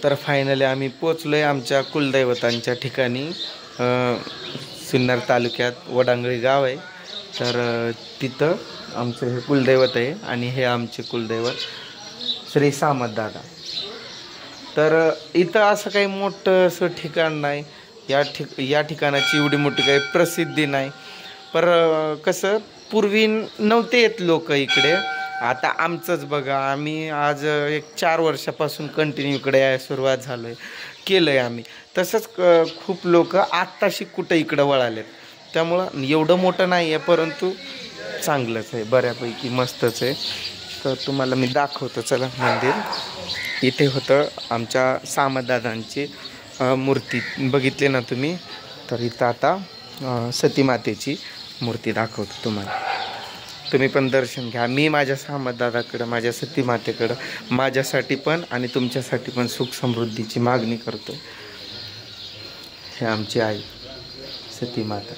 तर फायनली आम्ही पोचलोय आमच्या कुलदैवतांच्या ठिकाणी. सिन्नर तालुक्यात वडांगळी गाव आहे. तर तिथं आमचं हे कुलदैवत आहे आणि हे आमचे कुलदैवत श्री सामतदादा. तर इथं असं काही मोठं असं ठिकाण नाही. या ठिकाणाची एवढी मोठी काही प्रसिद्धी नाही. पर कसं पूर्वी नव्हते येत लोक इकडे. आता आमचंच बघा, आम्ही आज एक 4 वर्षापासून कंटिन्यू इकडे यायला सुरुवात झालोय केलं आहे आम्ही. तसंच खूप लोक आत्ताशी कुठं इकडं वळालेत. त्यामुळं एवढं मोठं नाही आहे परंतु चांगलंच आहे, बऱ्यापैकी मस्तच आहे. तर तुम्हाला मी दाखवतो चला मंदिर. इथे होतं आमच्या सामतदादांची मूर्ती बघितली ना तुम्ही. तर इथं आता सतीमातेची मूर्ती दाखवतो तुम्हाला. तुम्ही पण दर्शन घ्या. मी माझ्या सामतदादाकडं, माझ्या सतीमातेकडं माझ्यासाठी पण आणि तुमच्यासाठी पण सुख समृद्धीची मागणी करतो. हे आमची आई सतीमाता.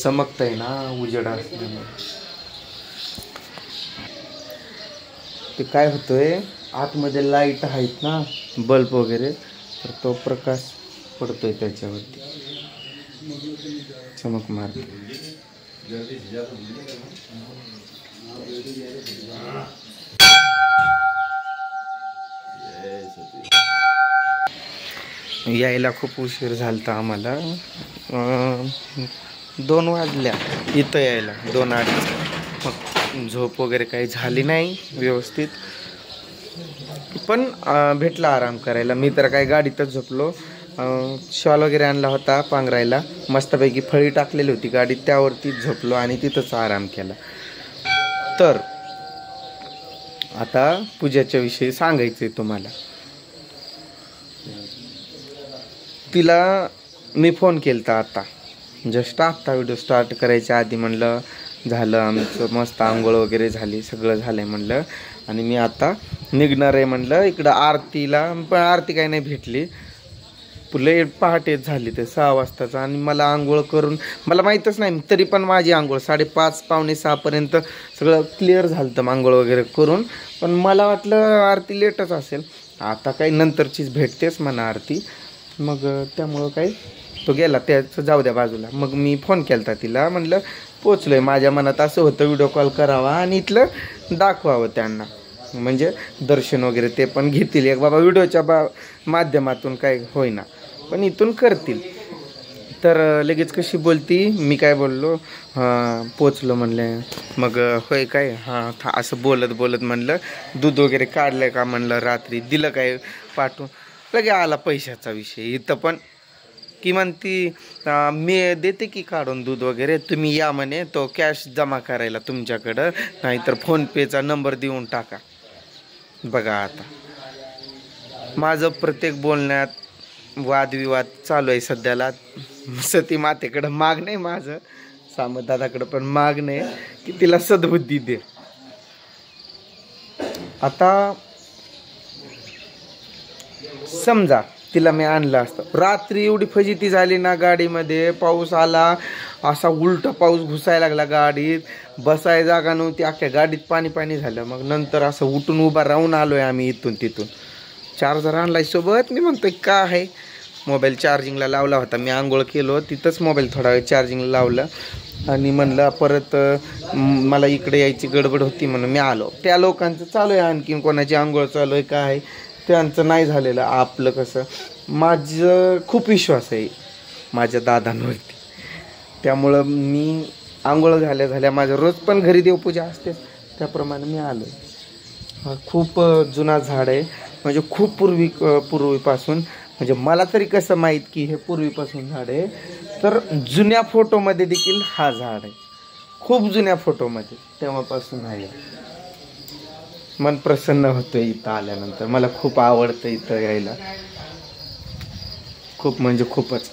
चमकत आहे ना उजेड असल्यामुळे. ते काय होतंय, आतमध्ये लाईट आहेत ना, बल्ब वगैरे, तर तो प्रकाश पडतोय त्याच्यावरती, चमक मारते. यायला खूप उशीर झालता आम्हाला. 2 वाजल्या इथं यायला, 2-2:30. मग झोप वगैरे काही झाली नाही व्यवस्थित, पण भेटला आराम करायला. मी तर काय गाडीतच झोपलो. शॉल वगैरे आणला होता पांघरायला, मस्तपैकी फळी टाकलेली होती गाडीत, त्यावरतीच झोपलो आणि तिथंच आराम केला. तर आता पूजाच्या विषयी सांगायचं आहे तुम्हाला. तिला मी फोन केलता आता, जस्ट आत्ता व्हिडिओ स्टार्ट करायच्या आधी. म्हणलं झालं आमचं मस्त, आंघोळ वगैरे झाली, सगळं झालं आहे म्हणलं, आणि मी आता निघणार आहे म्हणलं इकडं आरतीला. पण आरती काही नाही भेटली, लय पहाटेच झाली ते 6 वाजताचं. आणि मला आंघोळ करून मला माहीतच नाही, तरी पण माझी आंघोळ 5:30 पावणे 6पर्यंत सगळं क्लिअर झालं तर आंघोळ वगैरे करून. पण मला वाटलं आरती लेटच असेल. आता काही नंतरचीच भेटतेच म्हणा आरती. मग त्यामुळं काही तो गेला, त्याचं जाऊ द्या बाजूला. मग मी फोन केला तिला, म्हणलं पोचलोय. माझ्या मनात असं होतं व्हिडिओ कॉल करावा आणि इथलं दाखवावं त्यांना, म्हणजे दर्शन वगैरे ते पण घेतील एक बाबा व्हिडिओच्या माध्यमातून, काय होईना पण इथून करतील. तर लगेच कशी बोलती, मी काय बोललो, हां पोचलो म्हणले. मग होय काय, हां असं बोलत बोलत म्हणलं दूध वगैरे काढलं का म्हणलं, रात्री दिलं काय पाठवून. लगे आला पैशाचा विषय इथं पण. की म्हणती मी देते की काढून दूध वगैरे, तुम्ही या म्हणे, तो कॅश जमा करायला तुमच्याकडं, नाहीतर फोनपेचा नंबर देऊन टाका. बघा आता माझं प्रत्येक बोलण्यात वादविवाद चालू आहे सध्याला. सती मातेकडं मागणं आहे माझं, सामतदादाकडं पण मागणं आहे की तिला सद्बुद्धी दे. आता समजा तिला मी आणलं असतं, रात्री एवढी फजिती झाली ना गाडीमध्ये, पाऊस आला असा उलटा पाऊस घुसायला लागला गाडीत, बसाय जागा नव्हती, अख्ख्या गाडीत पाणी पाणी झालं. मग नंतर असं उठून उभा राहून आलोय आम्ही इथून तिथून. चार्जर आणलाय सोबत. मी म्हणतोय का आहे, मोबाईल चार्जिंगला लावला होता, मी आंघोळ केलो तिथंच मोबाईल थोडा वेळ चार्जिंगला लावलं आणि म्हणलं परत मला इकडे यायची गडबड होती म्हणून मी आलो. त्या लोकांचं चालू आहे आणखीन, कोणाची आंघोळ चालू आहे काय, त्यांचं नाही झालेलं. आपलं कसं, माझं खूप विश्वास आहे माझ्या दादांवरती, त्यामुळं मी आंघोळ झाल्या माझं रोज पण घरी देवपूजा असते, त्याप्रमाणे मी आलो. हा खूप जुना झाड आहे, म्हणजे खूप पूर्वीपासून, म्हणजे मला तरी कसं माहीत की हे पूर्वीपासून झाड आहे. तर जुन्या फोटोमध्ये देखील हा झाड आहे, खूप जुन्या फोटोमध्ये, तेव्हापासून आहे. मन प्रसन्न होतं इथं आल्यानंतर. मला खूप आवडतं इथं यायला, खूप म्हणजे खूपच.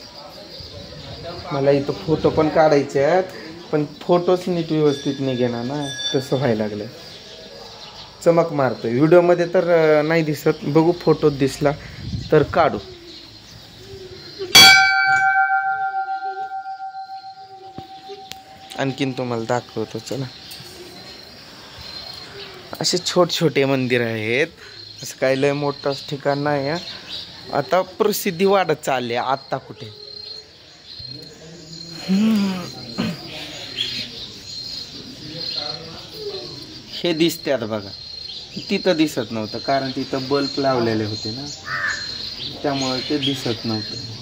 मला इथं फोटो पण काढायचे आहेत, पण फोटोच नीट व्यवस्थित निघेना ना, तसं व्हायला लागलं. चमक मारतोय व्हिडिओमध्ये तर नाही दिसत, बघू फोटोत दिसला तर काढू. आणखीन तुम्हाला दाखवतो चला. असे छोटे छोटे मंदिर आहेत, असं काही लय मोठंच ठिकाण नाही आहे. आता प्रसिद्धी वाढत चालली आहे. आत्ता कुठे हे दिसतात बघा, तिथं दिसत नव्हतं कारण तिथं बल्ब लावलेले होते ना, त्यामुळे ते दिसत नव्हतं.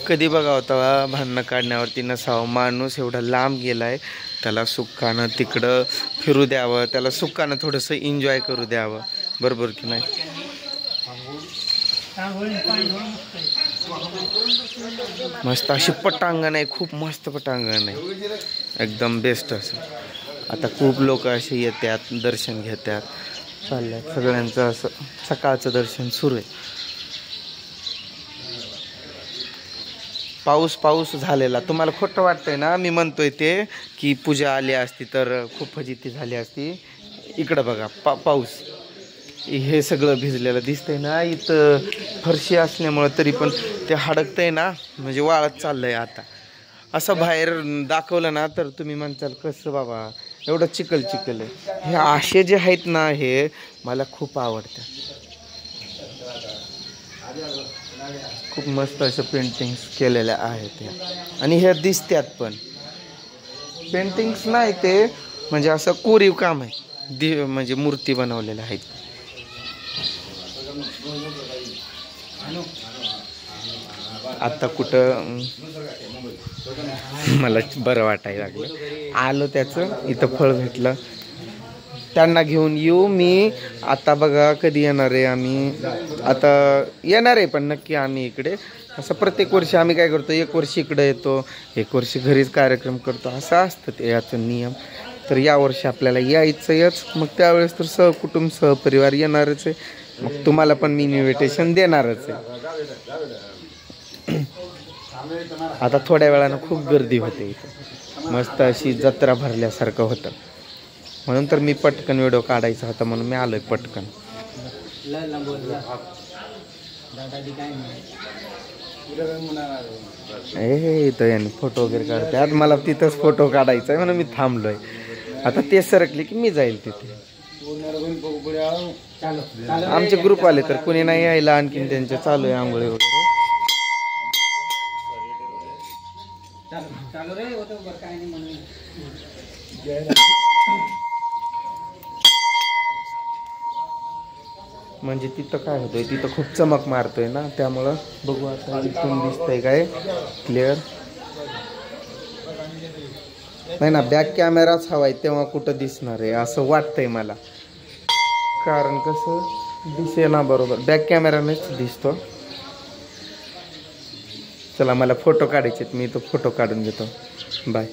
कधी बघा होता भांडणं काढण्यावरती नसावं. माणूस एवढा लांब गेलाय, त्याला सुखानं तिकडं फिरू द्यावं, त्याला सुखानं थोडंसं एन्जॉय करू द्यावं. बरोबर की नाही? मस्त अशी पटांगण आहे, खूप मस्त पटांगण आहे, एकदम बेस्ट असं. आता खूप लोक असे येतात, दर्शन घेतात, चालल्यात सगळ्यांचं असं सकाळचं दर्शन सुरू आहे. पाऊस झालेला. तुम्हाला खोटं वाटतंय ना मी म्हणतोय ते की पूजा आली असती तर खूप फजिती झाली असती. इकडं बघा पाऊस, हे सगळं भिजलेलं दिसतंय ना. इथं फरशी असल्यामुळं तरी पण ते हडकतंय ना, म्हणजे वाळत चाललंय. आता असं बाहेर दाखवलं ना तर तुम्ही म्हणताल कसं बाबा एवढं चिखल आहे. हे असे जे आहेत ना, हे मला खूप आवडतात. खूप मस्त असे पेंटिंग्स केलेल्या आहेत ह्या, आणि हे दिसतात पण पेंटिंग्स नाही ते, म्हणजे असं कोरीव काम आहे. म्हणजे मूर्ती बनवलेल्या आहेत. आता कुठं मला बरं वाटायला लागलं, आलो त्याचं इथं फळ भेटलं, त्यांना घेऊन येऊ मी. आता बघा कधी येणार आहे आम्ही, आता येणार आहे पण नक्की आम्ही इकडे. असं प्रत्येक वर्षी आम्ही काय करतो, एक वर्षी इकडे येतो, एक वर्षी घरीच कार्यक्रम करतो, असं असतं ते याचं नियम. तर यावर्षी आपल्याला यायचंच, मग त्यावेळेस तर सहकुटुंब सहपरिवार येणारच आहे. मग तुम्हाला पण मी इन्व्हिटेशन देणारच आहे. आता थोड्या वेळानं खूप गर्दी होते इथं, मस्त अशी जत्रा भरल्यासारखं होतं. म्हणून तर मी पटकन व्हिडिओ काढायचा होता, म्हणून मी आलोय पटकन. इथं याने फोटो वगैरे काढतात, मला तिथंच फोटो काढायचा आहे म्हणून मी थांबलोय. आता ते सरकले की मी जाईल तिथे. आमचे ग्रुप आले तर कोणी नाही यायला, आणखीन त्यांचे चालू आहे आंघोळी वगैरे. म्हणजे तिथं काय होतंय, तिथं खूप चमक मारतोय ना, त्यामुळं बघू आता इथून दिसतंय काय क्लिअर. नाही ना, बॅक कॅमेराच हवाय तेव्हा कुठं दिसणार आहे असं वाटतंय मला, कारण कसं दिसे ना बरोबर बॅक कॅमेरानेच दिसतो. चला मला फोटो काढायचे, मी तो फोटो काढून घेतो. बाय.